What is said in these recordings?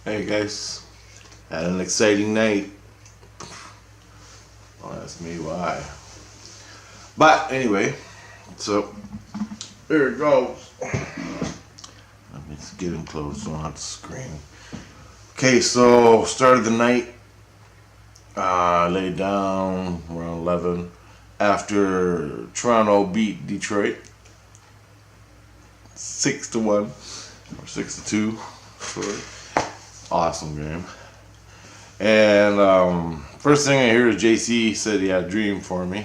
Hey guys, had an exciting night. Don't ask me why. But anyway, so there it goes. It's getting close on the screen. Okay, so started the night. Laid down around 11 after Toronto beat Detroit 6-1 or 6-2. Sorry. Awesome game. And first thing I hear is JC said he had a dream for me,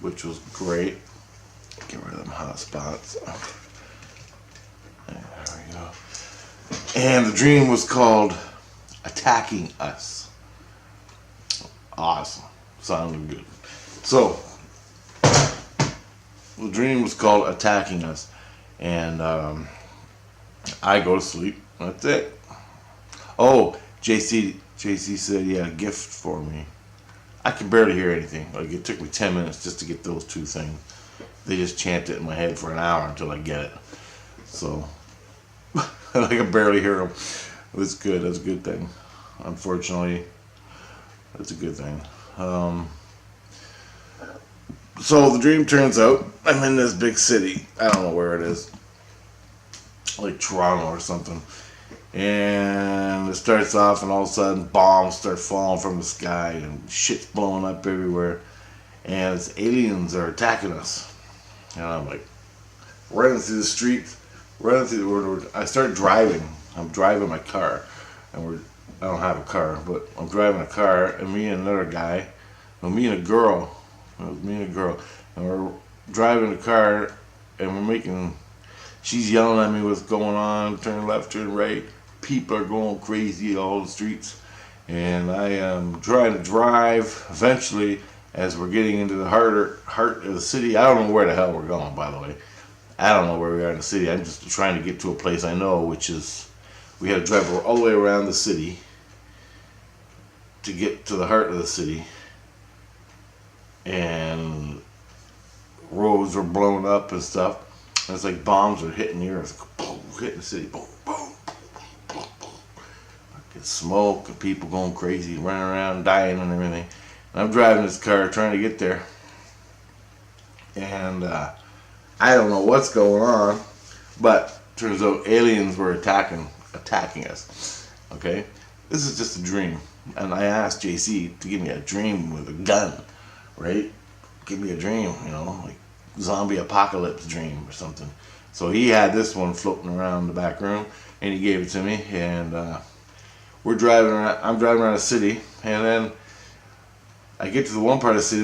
which was great. Get rid of them hot spots. There we go. And the dream was called Attacking Us. Awesome. Sounded good. So, the dream was called Attacking Us. And I go to sleep. That's it. Oh, JC said he had a gift for me. I can barely hear anything. Like, it took me 10 minutes just to get those two things. They just chant it in my head for an hour until I get it. So, I can barely hear them. It's good. That's a good thing. Unfortunately, that's a good thing. So the dream turns out I'm in this big city. I don't know where it is. Like Toronto or something. And it starts off and all of a sudden bombs start falling from the sky and shit's blowing up everywhere. And it's aliens are attacking us. And I'm like running through the streets, I start driving. I'm driving my car. And I don't have a car, but I'm driving a car, and me and another guy, me and a girl, and we're driving the car, and she's yelling at me what's going on, turn left, turn right, people are going crazy all the streets, and I am trying to drive. Eventually, as we're getting into the heart of the city, I don't know where the hell we're going, by the way. I don't know where we are in the city. I'm just trying to get to a place I know, which is, we had to drive all the way around the city to get to the heart of the city, and roads were blown up and stuff. And it's like bombs are hitting the earth, boom, hitting the city, boom, boom, boom, boom. It's smoke and people going crazy, running around, dying and everything. And I'm driving this car trying to get there, and I don't know what's going on, but turns out aliens were attacking us. Okay, this is just a dream. And I asked JC to give me a dream with a gun, right? Give me a dream, like zombie apocalypse dream or something. So he had this one floating around the back room, and he gave it to me. And we're driving around. I'm driving around the city, and then I get to the one part of the city.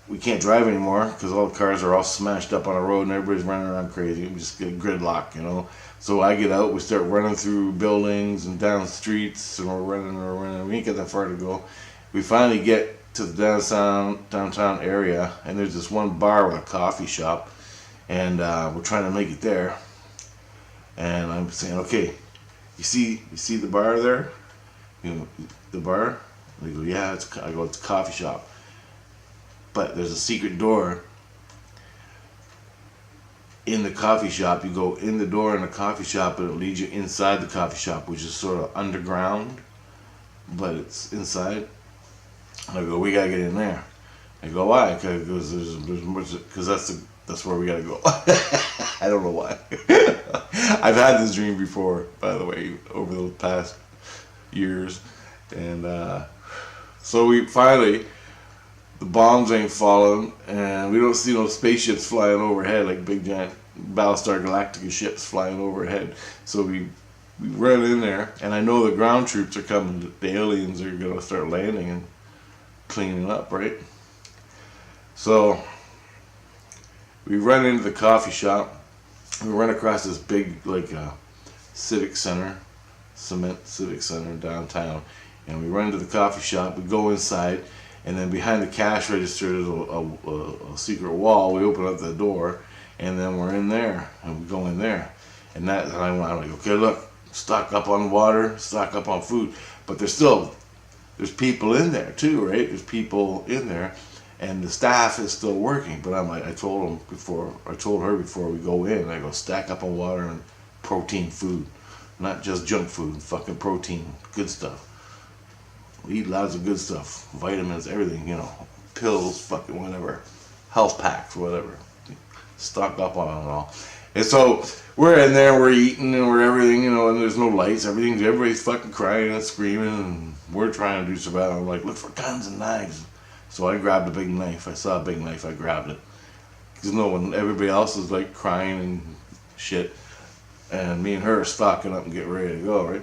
We can't drive anymore because all the cars are all smashed up on the road, and everybody's running around crazy. We just get gridlock. So I get out, we start running through buildings and down streets, and we're running. We ain't got that far to go. We finally get to the downtown area, and there's this one bar with a coffee shop, and we're trying to make it there. And I'm saying, okay, you see the bar there? The bar? They go, yeah, it's a coffee shop. But there's a secret door in the coffee shop. You go in the door in the coffee shop, and it leads you inside the coffee shop, which is sort of underground, but it's inside. And I go, we gotta get in there. I go, why? Because that's where we gotta go. I don't know why. I've had this dream before, by the way, over the past years, and so we finally. The bombs ain't falling, and we don't see no spaceships flying overhead, like big giant Battlestar Galactica ships flying overhead. So we run in there, and I know the ground troops are coming. The aliens are going to start landing and cleaning up, right? So we run into the coffee shop. We run across this big, civic center, cement civic center downtown, and we run into the coffee shop. We go inside. And then behind the cash register is a secret wall. We open up the door, and then we're in there, and we go in there. And I'm like, okay, look, stock up on water, stock up on food. But there's people in there too, right? There's people in there, and the staff is still working. But I'm like, I told her before we go in, I go, stack up on water and protein food. not just junk food, fucking protein, good stuff. We eat lots of good stuff, vitamins, everything, you know, pills, fucking whatever, health packs, whatever. Stock up on it all. And so we're in there, we're eating, and we're everything, you know, and there's no lights, everybody's fucking crying and screaming, and we're trying to do survival. I'm like, look for guns and knives. So I grabbed a big knife. I saw a big knife, I grabbed it. Because everybody else is like crying and shit. And me and her are stocking up and getting ready to go, right?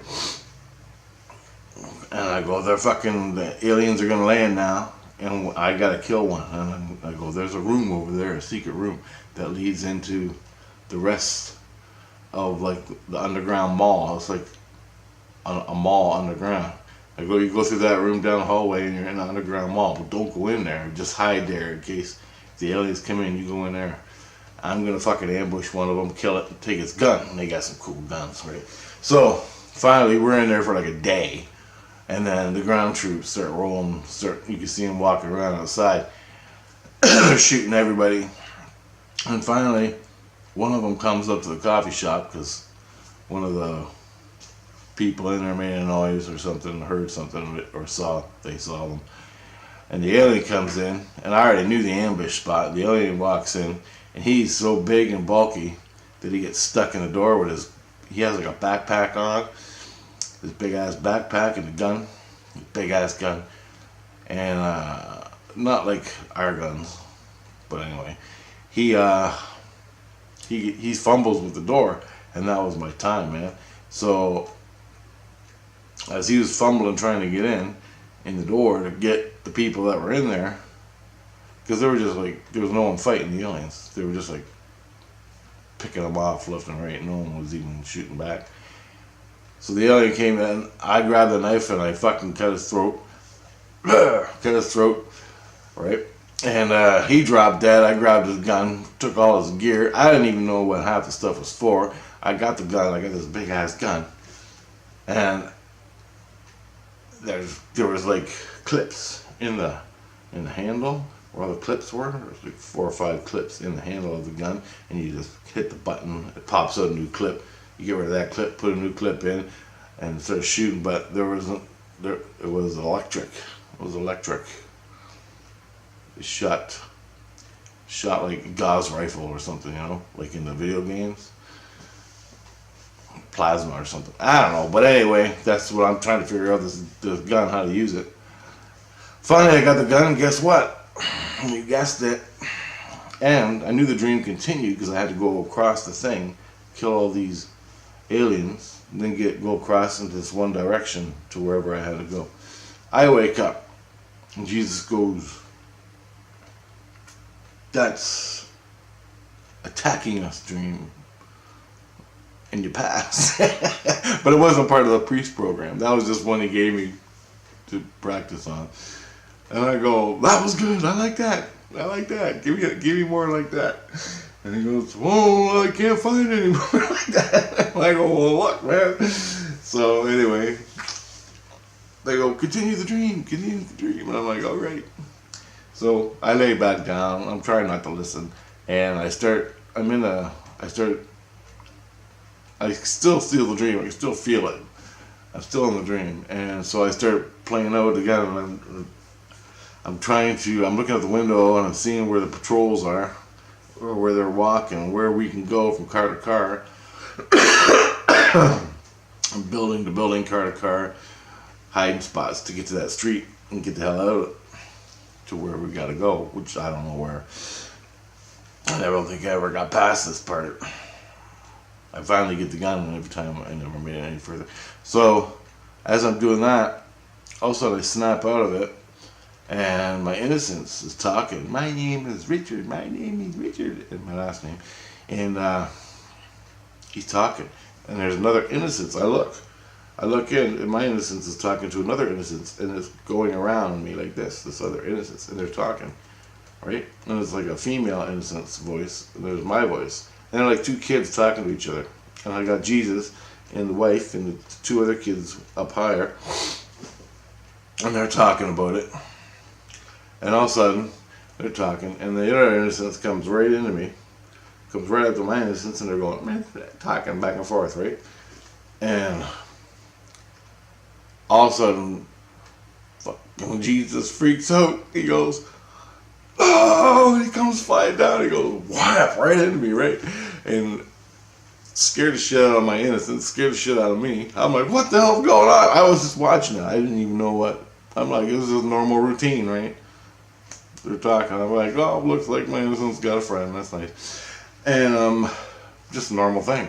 And I go, the aliens are gonna land now, and I gotta kill one. And I go, there's a room over there, a secret room, that leads into the rest of like the underground mall. It's like a mall underground. I go, you go through that room down the hallway and you're in the underground mall, but don't go in there. Just hide there in case the aliens come in. You go in there. I'm gonna fucking ambush one of them, kill it, and take its gun. And they got some cool guns, right? So finally, we're in there for like a day, and then the ground troops start rolling. You can see them walking around outside. They're shooting everybody. And finally, one of them comes up to the coffee shop because one of the people in there made a noise or something, heard something, or they saw them. And the alien comes in, and I already knew the ambush spot. The alien walks in, and he's so big and bulky that he gets stuck in the door with he has like a backpack on, this big ass backpack and a gun, big ass gun, and not like our guns, but anyway. He fumbles with the door, and that was my time, man. So as he was fumbling trying to get in the door to get the people that were in there, because there was no one fighting the aliens. They were just like picking them off left and right. No one was even shooting back. So the alien came in. I grabbed the knife and I fucking cut his throat. Right? And he dropped dead. I grabbed his gun, took all his gear. I didn't even know what half the stuff was for. I got the gun. I got this big ass gun, and there was like clips in the handle where all the clips were. There's like 4 or 5 clips in the handle of the gun, and you just hit the button. It pops out a new clip. You get rid of that clip, put a new clip in, and start shooting. But it was electric. It was electric. It shot like a Gauss rifle or something, you know, like in the video games. Plasma or something. I don't know. But anyway, that's what I'm trying to figure out, this gun, how to use it. Finally, I got the gun, and guess what? You guessed it. And I knew the dream continued because I had to go across the thing, kill all these aliens, and then go across into this one direction to wherever I had to go. I wake up, and Jesus goes, "That's attacking us, dream, in your past." But it wasn't part of the priest program. That was just one he gave me to practice on. And I go, "That was good. I like that. I like that. Give me more like that." And he goes, "Whoa, I can't find any more like that." And I go, "Well, look, man." So anyway, they go, continue the dream. And I'm like, all right. So I lay back down. I'm trying not to listen, and I still feel the dream. I can still feel it. I'm still in the dream, and so I start playing out again. And I'm looking out the window, and I'm seeing where the patrols are, or where they're walking, where we can go from car to car, building to building, car to car, hiding spots to get to that street and get the hell out of it to where we gotta go, which I don't know where. I don't think I ever got past this part. I finally get the gun, and every time I never made it any further. So as I'm doing that, all of a sudden I snap out of it, and my innocence is talking. "My name is Richard. My name is Richard," and my last name. And he's talking, and there's another innocence. I look in, and my innocence is talking to another innocence, and it's going around me like this other innocence, and they're talking, right? And it's like a female innocence voice, and there's my voice. And they're like 2 kids talking to each other. And I got Jesus and the wife and the 2 other kids up higher, and they're talking about it. And all of a sudden, they're talking, and the other innocence comes right into me, comes right up to my innocence, and they're going, man, talking back and forth, right? And all of a sudden, fucking Jesus freaks out. He goes, oh, and he comes flying down. He goes, whap, right into me, right? And scared the shit out of my innocence, scared the shit out of me. I'm like, what the hell's going on? I was just watching it. I didn't even know what. I'm like, this is a normal routine, right? They're talking. I'm like, oh, looks like my innocence got a friend. That's nice. And just a normal thing.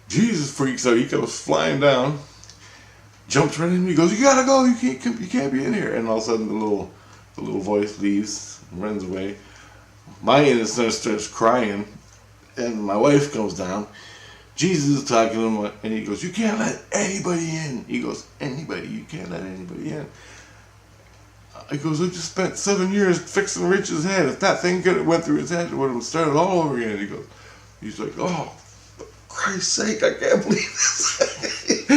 Jesus freaks out. He comes flying down, jumps right in me. He goes, you gotta go. You can't be in here. And all of a sudden, the little voice leaves and runs away. My innocence starts crying, and my wife comes down. Jesus is talking to him, and he goes, you can't let anybody in. He goes, anybody? You can't let anybody in. He goes, I just spent 7 years fixing Rich's head. If that thing could have went through his head, it would have started all over again. He's like, oh, for Christ's sake, I can't believe this.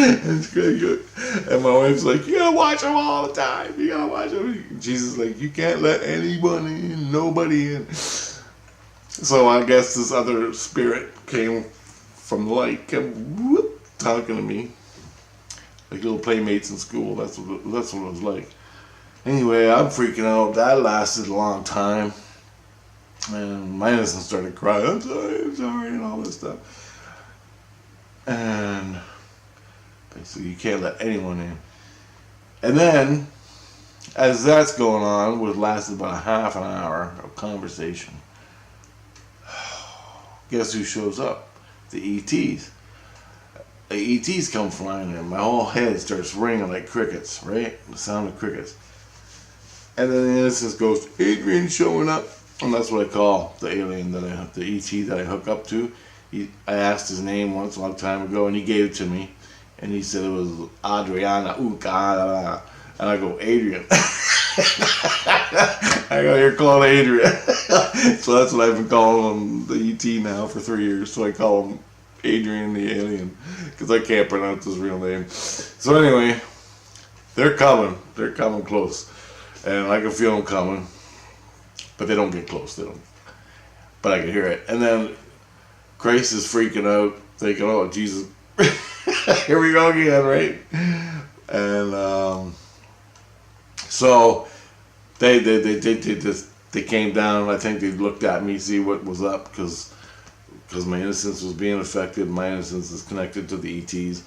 And my wife's like, you gotta watch him all the time. You gotta watch him. Jesus is like, you can't let anybody in, nobody in. So I guess this other spirit came from the light, kept talking to me. Like little playmates in school. That's what it was like. Anyway, I'm freaking out. That lasted a long time. And my innocence started crying, I'm sorry, and all this stuff. And basically, you can't let anyone in. And then, as that's going on, which lasted about a half an hour of conversation, guess who shows up? The ETs. The ETs come flying in. My whole head starts ringing like crickets, right? The sound of crickets. And then the innocence goes, Adrian showing up. And that's what I call the alien the ET that I hook up to. I asked his name once a long time ago, and he gave it to me. And he said it was Adriana Uka. And I go, Adrian. I go, you're called Adrian. So that's what I've been calling him, the ET now, for 3 years. So I call him Adrian the alien, because I can't pronounce his real name. So anyway, they're coming. They're coming close. And I can feel them coming. But they don't get close. They don't. But I can hear it. And then Grace is freaking out, thinking, oh, Jesus. Here we go again, right? And so they came down. I think they looked at me, see what was up, because my innocence was being affected. My innocence is connected to the ETs.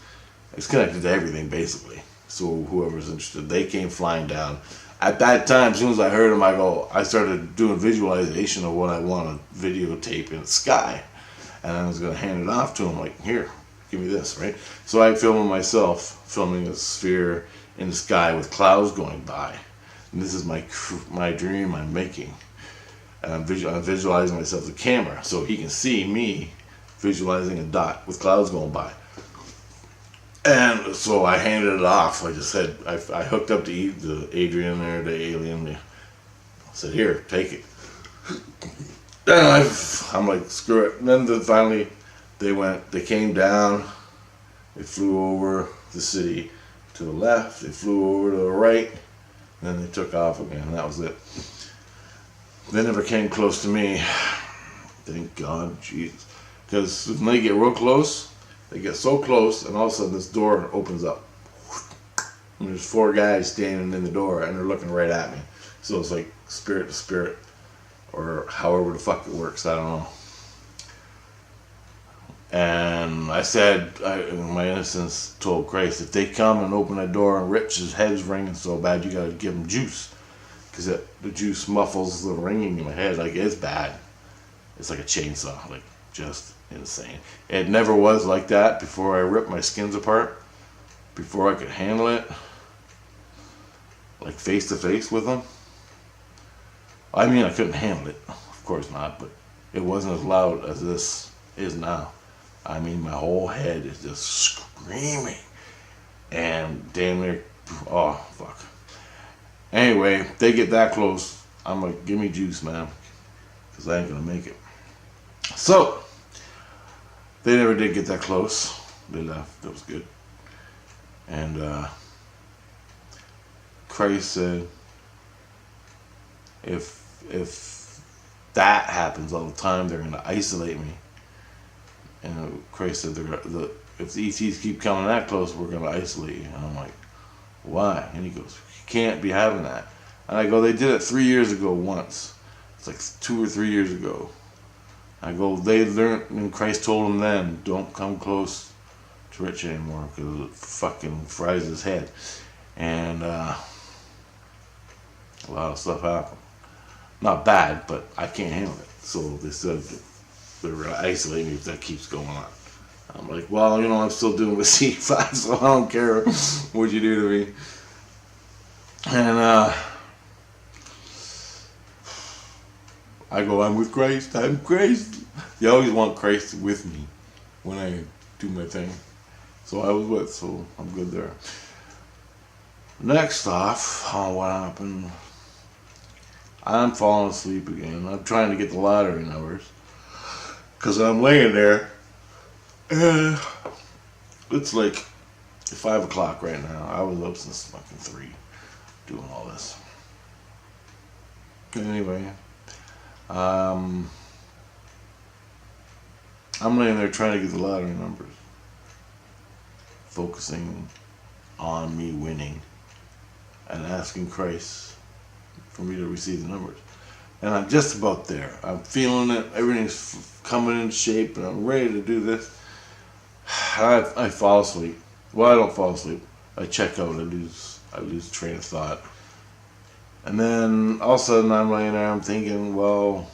It's connected to everything, basically. So whoever's interested, they came flying down. At that time, as soon as I heard him, I started doing visualization of what I want to videotape in the sky. And I was going to hand it off to him, like, here, give me this, right? So I filmed myself filming a sphere in the sky with clouds going by. And this is my dream I'm making. And I'm visualizing myself the camera so he can see me visualizing a dot with clouds going by. And so I handed it off. I just said, I hooked up the Adrian there, the alien. I said, here, take it. And I'm like, screw it. And then finally, they came down, they flew over the city to the left, they flew over to the right, and then they took off again, and that was it. They never came close to me. Thank God, Jesus. Because when they get real close, they get so close, and all of a sudden this door opens up. And there's 4 guys standing in the door, and they're looking right at me. So it's like spirit to spirit, or however the fuck it works, I don't know. And I said, my innocence told Christ, if they come and open that door and Rich's head's ringing so bad, you gotta give him juice. Because the juice muffles the ringing in my head. Like, it's bad. It's like a chainsaw, like, just insane. It never was like that before I ripped my skins apart, before I could handle it, like face to face with them. I mean, I couldn't handle it, of course not, but it wasn't as loud as this is now. I mean, my whole head is just screaming, and damn near, oh fuck. Anyway, they get that close, I'm like, give me juice, man, because I ain't gonna make it. So they never did get that close. They left. That was good. And Christ said, if that happens all the time, they're going to isolate me. And Christ said, if the ETs keep coming that close, we're going to isolate you. And I'm like, why? And he goes, you can't be having that. And I go, they did it 3 years ago once. It's like 2 or 3 years ago. I go, they learned, and Christ told them then, don't come close to Rich anymore because it fucking fries his head. And a lot of stuff happened. Not bad, but I can't handle it. So they said they're going to isolate me if that keeps going on. I'm like, well, you know, I'm still doing with C5, so I don't care what you do to me. And I go, I'm with Christ, I'm Christ. You always want Christ with me when I do my thing. So I was with, so I'm good there. Next off, what happened? I'm falling asleep again. I'm trying to get the lottery numbers. Because I'm laying there. And it's like 5 o'clock right now. I was up since fucking 3 doing all this. Anyway. I'm laying there trying to get the lottery numbers. Focusing on me winning. And asking Christ for me to receive the numbers. And I'm just about there. I'm feeling it. Everything's coming into shape, and I'm ready to do this. I fall asleep. Well, I don't fall asleep. I check out. I lose train of thought. And then all of a sudden I'm laying there. I'm thinking, well,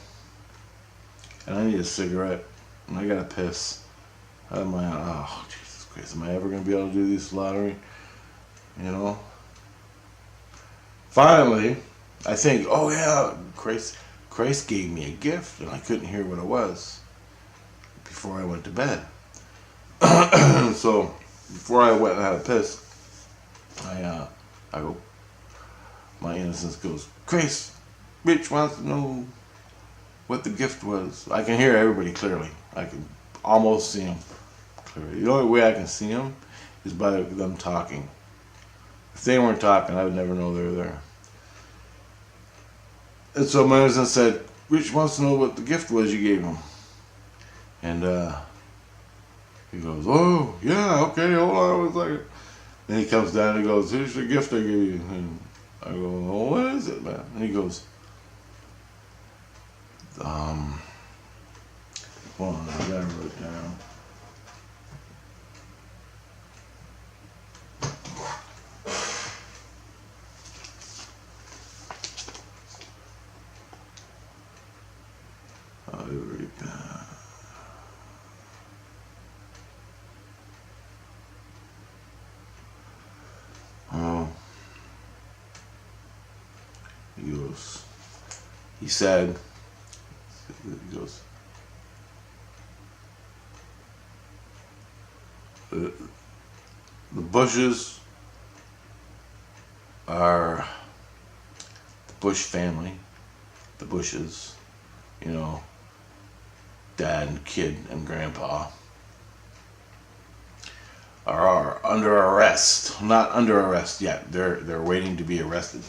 and I need a cigarette, and I gotta piss. Oh, Jesus Christ! Am I ever gonna be able to do this lottery? You know. Finally, I think, oh yeah, Christ gave me a gift, and I couldn't hear what it was before I went to bed. So before I went and had a piss, I go, my innocence goes, Christ, Rich wants to know what the gift was. I can hear everybody clearly. I can almost see them clearly. The only way I can see them is by them talking. If they weren't talking, I would never know they were there. And so my husband said, Rich wants to know what the gift was you gave him. And he goes, oh, yeah, okay, hold on a second. Then he comes down and he goes, here's the gift I gave you. And I go, well, what is it, man? And he goes, hold on, I gotta write it down. He said, he goes, the Bushes are the Bush family, the Bushes, you know, dad and kid and grandpa are under arrest. Not under arrest yet. They're waiting to be arrested.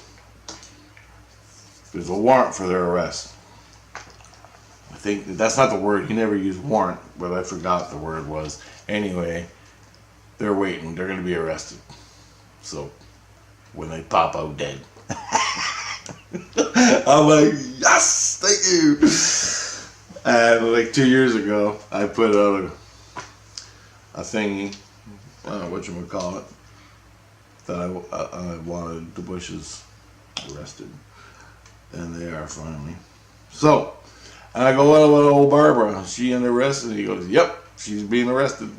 There's a warrant for their arrest. I think that's not the word. He never used warrant, but I forgot the word was. Anyway, they're waiting. They're going to be arrested. So when they pop out dead, I'm like, yes, thank you. And like 2 years ago, I put out a thingy, whatchamacallit, that I wanted the Bushes arrested. And they are finally. So, and I go, what about old Barbara? Is she under arrest? And he goes, yep, she's being arrested.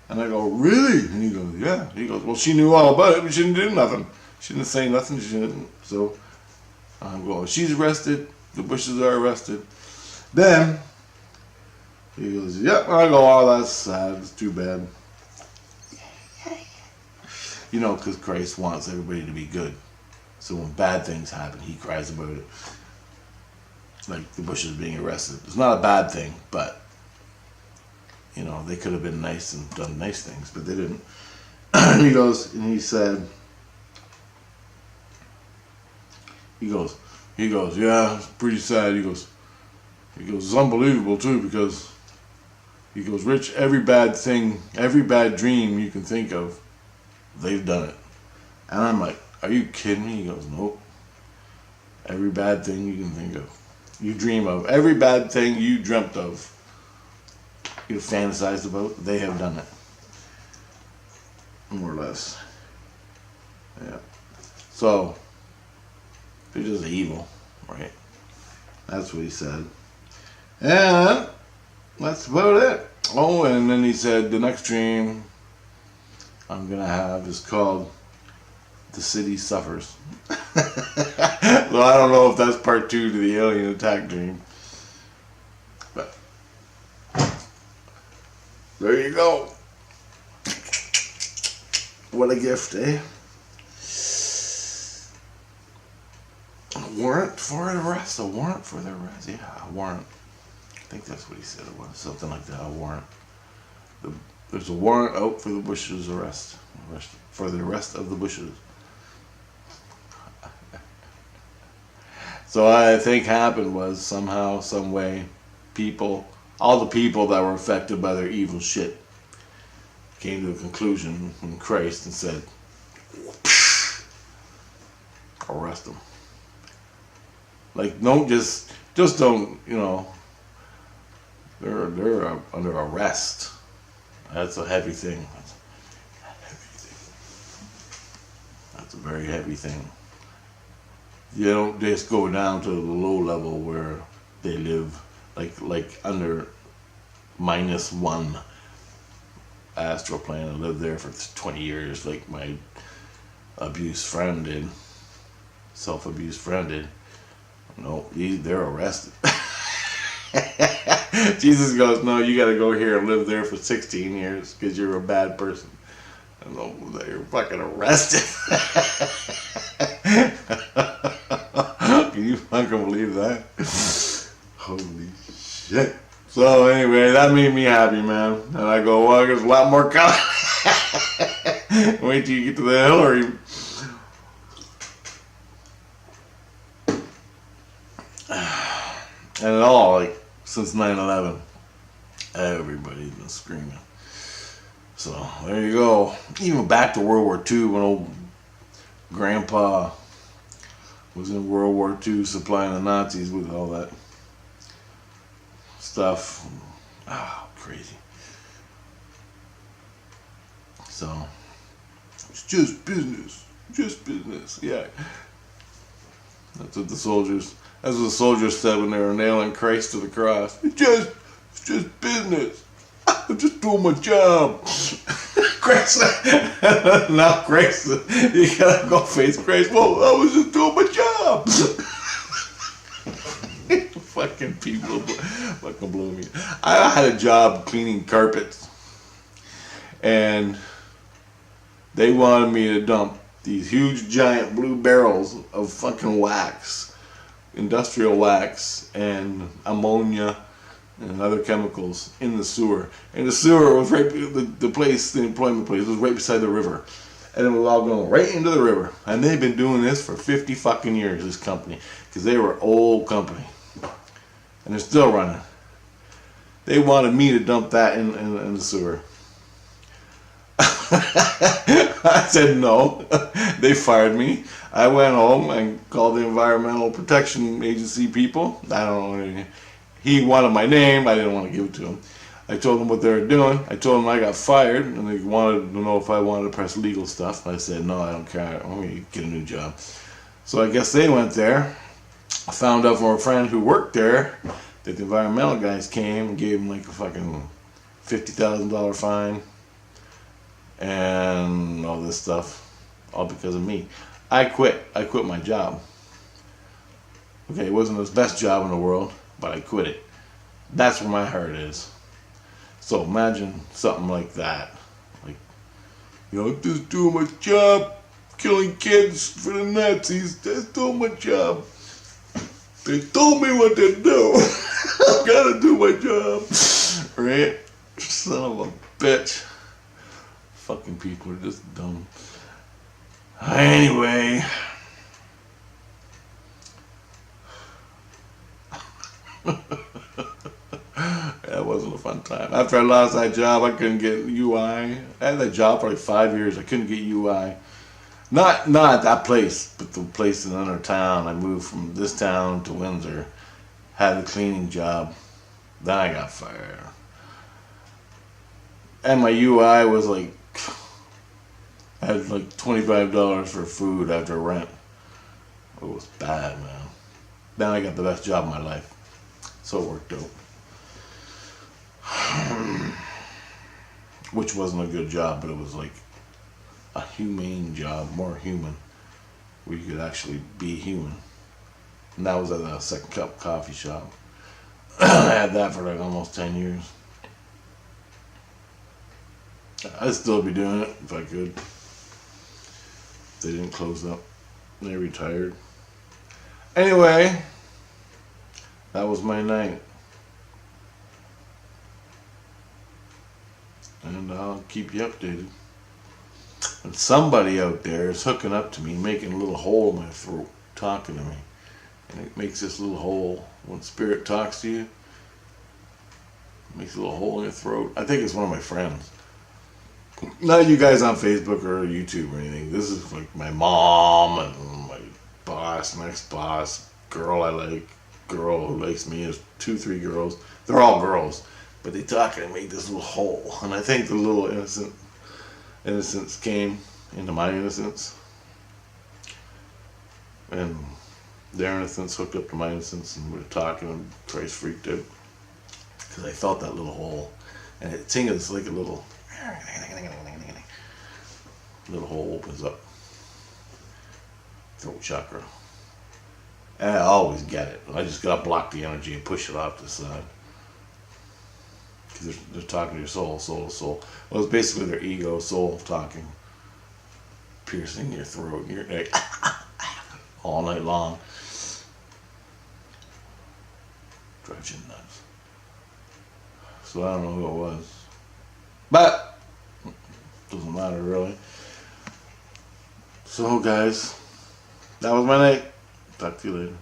And I go, really? And he goes, yeah. He goes, well, she knew all about it, but she didn't do nothing. She didn't say nothing. She didn't. So I'm going, she's arrested. The Bushes are arrested. Then he goes, yep. And I go, oh, that's sad. It's too bad. You know, because Christ wants everybody to be good. So when bad things happen, he cries about it. Like the Bushes being arrested. It's not a bad thing, but, you know, they could have been nice and done nice things, but they didn't. And he goes, and he said, he goes, yeah, it's pretty sad. He goes, it's unbelievable too, because He goes, Rich, every bad thing, every bad dream you can think of, they've done it. And I'm like, are you kidding me? He goes, nope. Every bad thing you can think of, you dream of, every bad thing you dreamt of, you fantasized about, they have done it. More or less. Yeah. So, they're just evil, right? That's what he said. And that's about it. Oh, and then he said the next dream I'm going to have is called The City Suffers. So I don't know if that's part 2 to the alien attack dream. But there you go. What a gift, eh? A warrant for an arrest. A warrant for the arrest. Yeah, a warrant. I think that's what he said it was. Something like that. A warrant. There's a warrant out for the Bushes arrest. For the arrest of the Bushes. So what I think happened was somehow, some way, all the people that were affected by their evil shit came to a conclusion in Christ and said, arrest them. Like, don't just don't, they're under arrest. That's a heavy thing. That's a very heavy thing. You don't just go down to the low level where they live, like under -1 astral plane and live there for 20 years, like my abused friend did, self-abused friend did. No, they're arrested. Jesus goes, no, you got to go here and live there for 16 years because you're a bad person. And you're fucking arrested. Can you fucking believe that? Holy shit. So anyway, that made me happy, man. And I go, well, there's a lot more coming. Wait till you get to the Hillary. And it all, like, since 9/11, everybody's been screaming. So, there you go. Even back to World War II, when old Grandpa was in World War II supplying the Nazis with all that stuff. Oh, crazy. So, it's just business. Just business. Yeah. That's what the soldiers said when they were nailing Christ to the cross. It's just business. I'm just doing my job. Christ. Now Christ, you gotta go face Christ. Well, I was just doing my job. Fucking people fucking blow me. I had a job cleaning carpets, and they wanted me to dump these huge giant blue barrels of fucking wax, industrial wax, and ammonia and other chemicals in the sewer. And the sewer was right, the employment place was right beside the river. And it was all going right into the river. And they've been doing this for 50 fucking years, this company. Because they were an old company. And they're still running. They wanted me to dump that in the sewer. I said no. They fired me. I went home and called the Environmental Protection Agency people. I don't know. He wanted my name. I didn't want to give it to him. I told them what they were doing. I told them I got fired, and they wanted to know if I wanted to press legal stuff. I said, no, I don't care. I'm going to get a new job. So I guess they went there. I found out from a friend who worked there that the environmental guys came and gave him like a fucking $50,000 fine and all this stuff, all because of me. I quit. I quit my job. Okay, it wasn't the best job in the world, but I quit it. That's where my heart is. So imagine something like that. Like, I'm just doing my job, killing kids for the Nazis. Just doing my job. They told me what to do. I've got to do my job. Right? Son of a bitch. Fucking people are just dumb. Anyway. That wasn't a fun time. After I lost that job, I couldn't get UI. I had that job for like 5 years. I couldn't get UI. Not at that place, but the place in another town. I moved from this town to Windsor. Had a cleaning job. Then I got fired. And my UI was like, I had like $25 for food after rent. It was bad, man. Then I got the best job of my life. So it worked out. Which wasn't a good job, but it was like a humane job, more human, where you could actually be human. And that was at a Second Cup coffee shop. I had that for like almost 10 years. I'd still be doing it if I could. They didn't close up. They retired. Anyway, that was my night. And I'll keep you updated. And somebody out there is hooking up to me, making a little hole in my throat, talking to me. And it makes this little hole. When spirit talks to you, it makes a little hole in your throat. I think it's one of my friends. Not you guys on Facebook or YouTube or anything. This is like my mom and my boss, next boss, girl I like, girl who likes me. There's 2-3 girls. They're all girls. But they talk and make this little hole. And I think the little innocence came into my innocence. And their innocence hooked up to my innocence, and we were talking, and Christ freaked out. Because I felt that little hole. And it tingles like a little hole opens up. Throat chakra. And I always get it. I just gotta block the energy and push it off to the side. Because they're talking to your soul. Well, it's basically their ego, soul talking. Piercing your throat. You're like, all night long. Drives you nuts. So I don't know who it was. But, doesn't matter really. So guys, that was my night. Talk to you later.